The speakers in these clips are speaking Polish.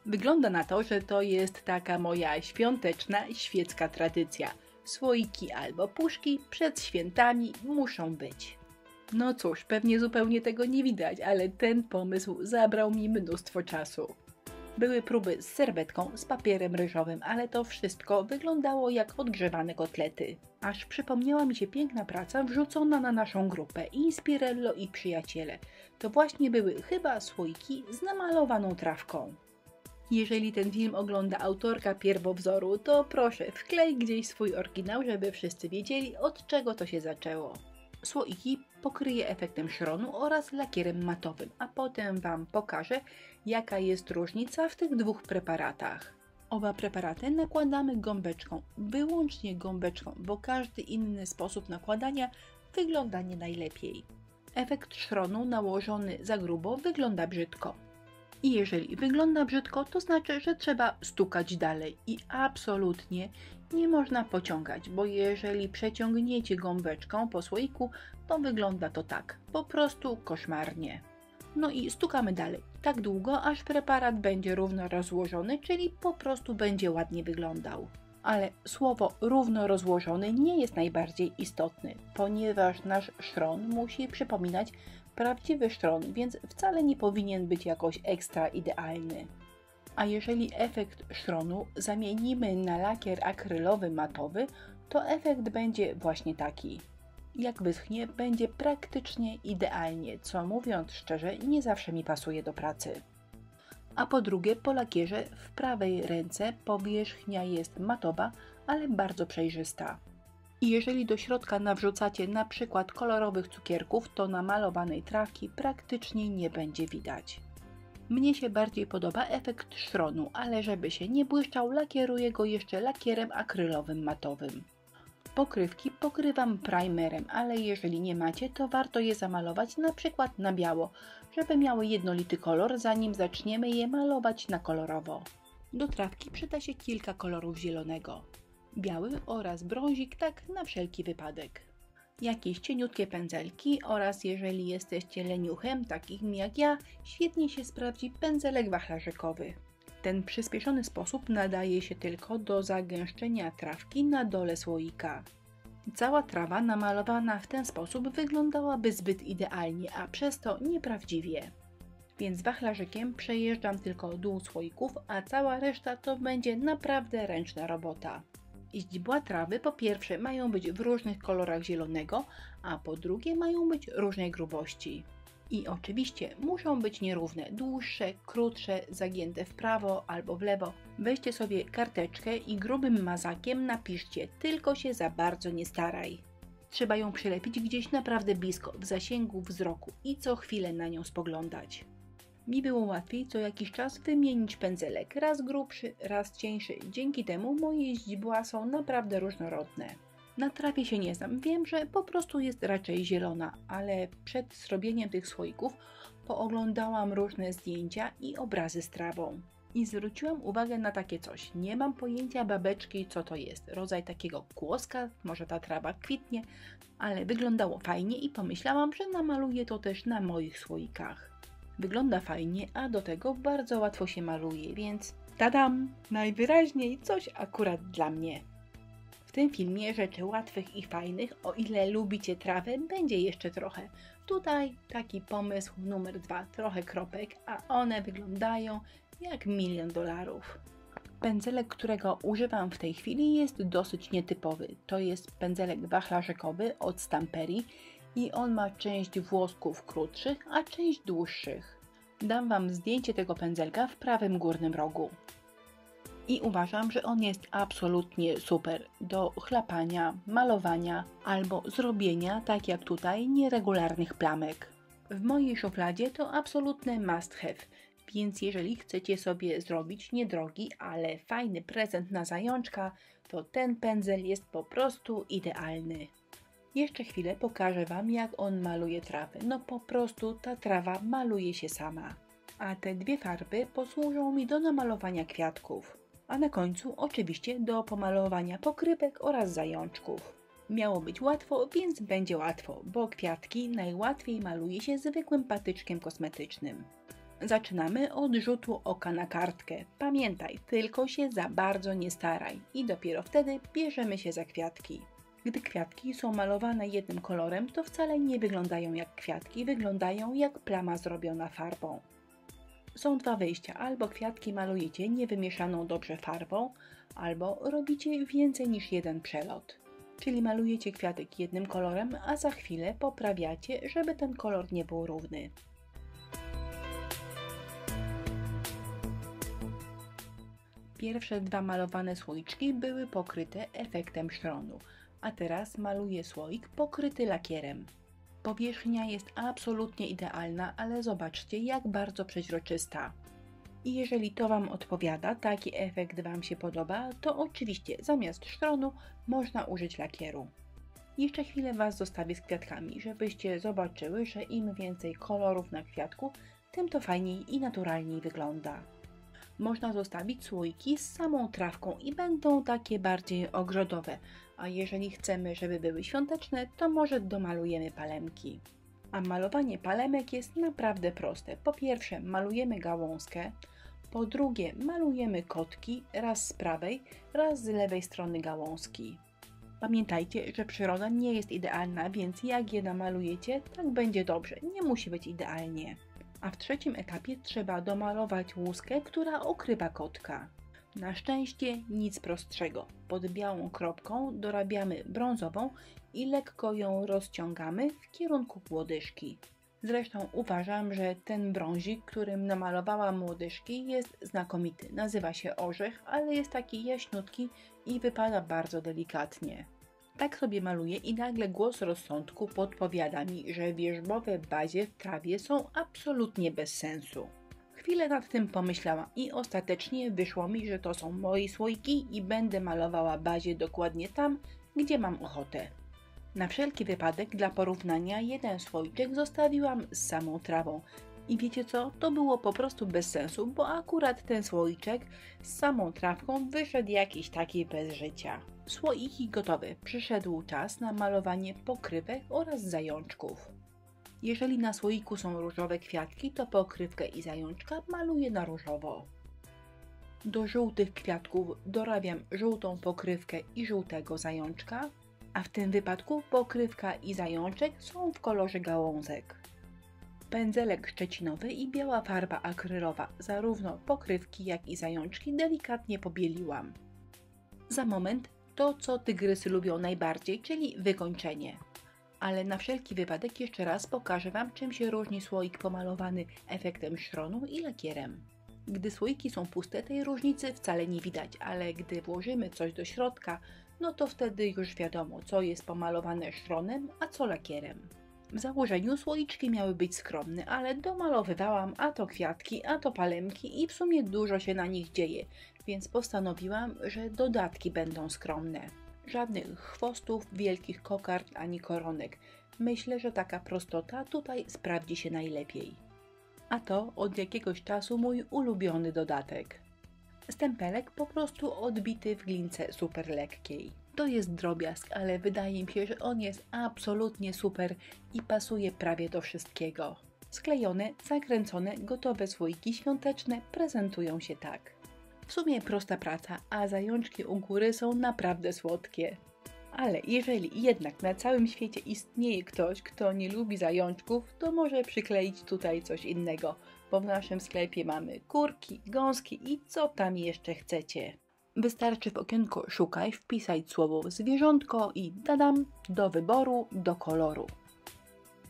Wygląda na to, że to jest taka moja świąteczna, świecka tradycja. Słoiki albo puszki przed świętami muszą być. No cóż, pewnie zupełnie tego nie widać, ale ten pomysł zabrał mi mnóstwo czasu. Były próby z serwetką, z papierem ryżowym, ale to wszystko wyglądało jak odgrzewane kotlety. Aż przypomniała mi się piękna praca wrzucona na naszą grupę Inspirello i przyjaciele. To właśnie były chyba słoiki z namalowaną trawką. Jeżeli ten film ogląda autorka pierwowzoru, to proszę wklej gdzieś swój oryginał, żeby wszyscy wiedzieli, od czego to się zaczęło. Słoiki pokryję efektem szronu oraz lakierem matowym, a potem Wam pokażę, jaka jest różnica w tych dwóch preparatach. Oba preparaty nakładamy gąbeczką, wyłącznie gąbeczką, bo każdy inny sposób nakładania wygląda nie najlepiej. Efekt szronu nałożony za grubo wygląda brzydko. I jeżeli wygląda brzydko, to znaczy, że trzeba stukać dalej i absolutnie nie można pociągać, bo jeżeli przeciągniecie gąbeczką po słoiku, to wygląda to tak, po prostu koszmarnie. No i stukamy dalej, tak długo, aż preparat będzie równo rozłożony, czyli po prostu będzie ładnie wyglądał. Ale słowo równo rozłożony nie jest najbardziej istotny, ponieważ nasz szron musi przypominać prawdziwy szron, więc wcale nie powinien być jakoś ekstra idealny. A jeżeli efekt szronu zamienimy na lakier akrylowy matowy, to efekt będzie właśnie taki. Jak wyschnie, będzie praktycznie idealnie, co mówiąc szczerze, nie zawsze mi pasuje do pracy. A po drugie, po lakierze w prawej ręce powierzchnia jest matowa, ale bardzo przejrzysta. I jeżeli do środka nawrzucacie na przykład kolorowych cukierków, to namalowanej trawki praktycznie nie będzie widać. Mnie się bardziej podoba efekt szronu, ale żeby się nie błyszczał, lakieruję go jeszcze lakierem akrylowym matowym. Pokrywki pokrywam primerem, ale jeżeli nie macie, to warto je zamalować na przykład na biało, żeby miały jednolity kolor, zanim zaczniemy je malować na kolorowo. Do trawki przyda się kilka kolorów zielonego. Biały oraz brązik, tak na wszelki wypadek. Jakieś cieniutkie pędzelki oraz jeżeli jesteście leniuchem, takim jak ja, świetnie się sprawdzi pędzelek wachlarzykowy. Ten przyspieszony sposób nadaje się tylko do zagęszczenia trawki na dole słoika. Cała trawa namalowana w ten sposób wyglądałaby zbyt idealnie, a przez to nieprawdziwie. Więc wachlarzykiem przejeżdżam tylko dół słoików, a cała reszta to będzie naprawdę ręczna robota. Źdźbła trawy po pierwsze mają być w różnych kolorach zielonego, a po drugie mają być różnej grubości. I oczywiście muszą być nierówne, dłuższe, krótsze, zagięte w prawo albo w lewo. Weźcie sobie karteczkę i grubym mazakiem napiszcie, tylko się za bardzo nie staraj. Trzeba ją przylepić gdzieś naprawdę blisko, w zasięgu wzroku i co chwilę na nią spoglądać. Mi było łatwiej co jakiś czas wymienić pędzelek, raz grubszy, raz cieńszy. Dzięki temu moje źdźbła są naprawdę różnorodne. Na trawie się nie znam, wiem, że po prostu jest raczej zielona, ale przed zrobieniem tych słoików pooglądałam różne zdjęcia i obrazy z trawą. I zwróciłam uwagę na takie coś. Nie mam pojęcia babeczki, co to jest. Rodzaj takiego kłoska, może ta trawa kwitnie, ale wyglądało fajnie i pomyślałam, że namaluję to też na moich słoikach. Wygląda fajnie, a do tego bardzo łatwo się maluje, więc tadam! Najwyraźniej coś akurat dla mnie. W tym filmie rzeczy łatwych i fajnych, o ile lubicie trawę, będzie jeszcze trochę. Tutaj taki pomysł numer 2, trochę kropek, a one wyglądają jak $1 000 000. Pędzelek, którego używam w tej chwili, jest dosyć nietypowy. To jest pędzelek wachlarzykowy od Stamperi i on ma część włosków krótszych, a część dłuższych. Dam Wam zdjęcie tego pędzelka w prawym górnym rogu. I uważam, że on jest absolutnie super do chlapania, malowania albo zrobienia, tak jak tutaj, nieregularnych plamek. W mojej szufladzie to absolutny must have, więc jeżeli chcecie sobie zrobić niedrogi, ale fajny prezent na zajączka, to ten pędzel jest po prostu idealny. Jeszcze chwilę pokażę Wam, jak on maluje trawę. No po prostu ta trawa maluje się sama. A te dwie farby posłużą mi do namalowania kwiatków. A na końcu oczywiście do pomalowania pokrywek oraz zajączków. Miało być łatwo, więc będzie łatwo, bo kwiatki najłatwiej maluje się zwykłym patyczkiem kosmetycznym. Zaczynamy od rzutu oka na kartkę. Pamiętaj, tylko się za bardzo nie staraj i dopiero wtedy bierzemy się za kwiatki. Gdy kwiatki są malowane jednym kolorem, to wcale nie wyglądają jak kwiatki, wyglądają jak plama zrobiona farbą. Są dwa wyjścia, albo kwiatki malujecie niewymieszaną dobrze farbą, albo robicie więcej niż jeden przelot. Czyli malujecie kwiatek jednym kolorem, a za chwilę poprawiacie, żeby ten kolor nie był równy. Pierwsze dwa malowane słoiczki były pokryte efektem szronu, a teraz maluję słoik pokryty lakierem. Powierzchnia jest absolutnie idealna, ale zobaczcie, jak bardzo przeźroczysta. I jeżeli to Wam odpowiada, taki efekt Wam się podoba, to oczywiście zamiast szronu można użyć lakieru. Jeszcze chwilę Was zostawię z kwiatkami, żebyście zobaczyły, że im więcej kolorów na kwiatku, tym to fajniej i naturalniej wygląda. Można zostawić słoiki z samą trawką i będą takie bardziej ogrodowe, a jeżeli chcemy, żeby były świąteczne, to może domalujemy palemki. A malowanie palemek jest naprawdę proste. Po pierwsze malujemy gałązkę, po drugie malujemy kotki, raz z prawej, raz z lewej strony gałązki. Pamiętajcie, że przyroda nie jest idealna, więc jak je namalujecie, tak będzie dobrze, nie musi być idealnie. A w trzecim etapie trzeba domalować łuskę, która okrywa kotka. Na szczęście nic prostszego. Pod białą kropką dorabiamy brązową i lekko ją rozciągamy w kierunku łodyżki. Zresztą uważam, że ten brązik, którym namalowałam łodyżki, jest znakomity. Nazywa się orzech, ale jest taki jaśniutki i wypada bardzo delikatnie. Tak sobie maluję i nagle głos rozsądku podpowiada mi, że wierzbowe bazie w trawie są absolutnie bez sensu. Chwilę nad tym pomyślałam i ostatecznie wyszło mi, że to są moje słoiki i będę malowała bazie dokładnie tam, gdzie mam ochotę. Na wszelki wypadek dla porównania jeden słoiczek zostawiłam z samą trawą. I wiecie co? To było po prostu bez sensu, bo akurat ten słoiczek z samą trawką wyszedł jakiś taki bez życia. Słoiki gotowe. Przyszedł czas na malowanie pokrywek oraz zajączków. Jeżeli na słoiku są różowe kwiatki, to pokrywkę i zajączka maluję na różowo. Do żółtych kwiatków dorabiam żółtą pokrywkę i żółtego zajączka, a w tym wypadku pokrywka i zajączek są w kolorze gałązek. Pędzelek szczecinowy i biała farba akrylowa, zarówno pokrywki jak i zajączki delikatnie pobieliłam. Za moment to, co tygrysy lubią najbardziej, czyli wykończenie. Ale na wszelki wypadek jeszcze raz pokażę Wam, czym się różni słoik pomalowany efektem szronu i lakierem. Gdy słoiki są puste, tej różnicy wcale nie widać, ale gdy włożymy coś do środka, no to wtedy już wiadomo, co jest pomalowane szronem, a co lakierem. W założeniu słoiczki miały być skromne, ale domalowywałam a to kwiatki, a to palemki i w sumie dużo się na nich dzieje, więc postanowiłam, że dodatki będą skromne. Żadnych chwostów, wielkich kokard ani koronek. Myślę, że taka prostota tutaj sprawdzi się najlepiej. A to od jakiegoś czasu mój ulubiony dodatek. Stempelek po prostu odbity w glince super lekkiej. To jest drobiazg, ale wydaje mi się, że on jest absolutnie super i pasuje prawie do wszystkiego. Sklejone, zakręcone, gotowe słoiki świąteczne prezentują się tak. W sumie prosta praca, a zajączki u góry są naprawdę słodkie. Ale jeżeli jednak na całym świecie istnieje ktoś, kto nie lubi zajączków, to może przykleić tutaj coś innego, bo w naszym sklepie mamy kurki, gąski i co tam jeszcze chcecie. Wystarczy w okienko szukaj wpisać słowo zwierzątko i tadam, do wyboru, do koloru.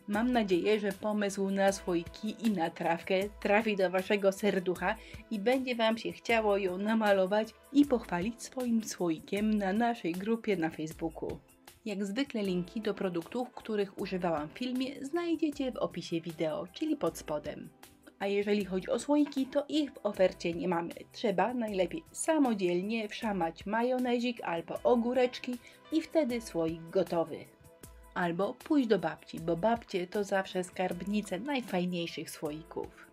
Mam nadzieję, że pomysł na słoiki i na trawkę trafi do Waszego serducha i będzie Wam się chciało ją namalować i pochwalić swoim słoikiem na naszej grupie na Facebooku. Jak zwykle linki do produktów, których używałam w filmie, znajdziecie w opisie wideo, czyli pod spodem. A jeżeli chodzi o słoiki, to ich w ofercie nie mamy. Trzeba najlepiej samodzielnie wszamać majonezik albo ogóreczki i wtedy słoik gotowy. Albo pójść do babci, bo babcie to zawsze skarbnice najfajniejszych słoików.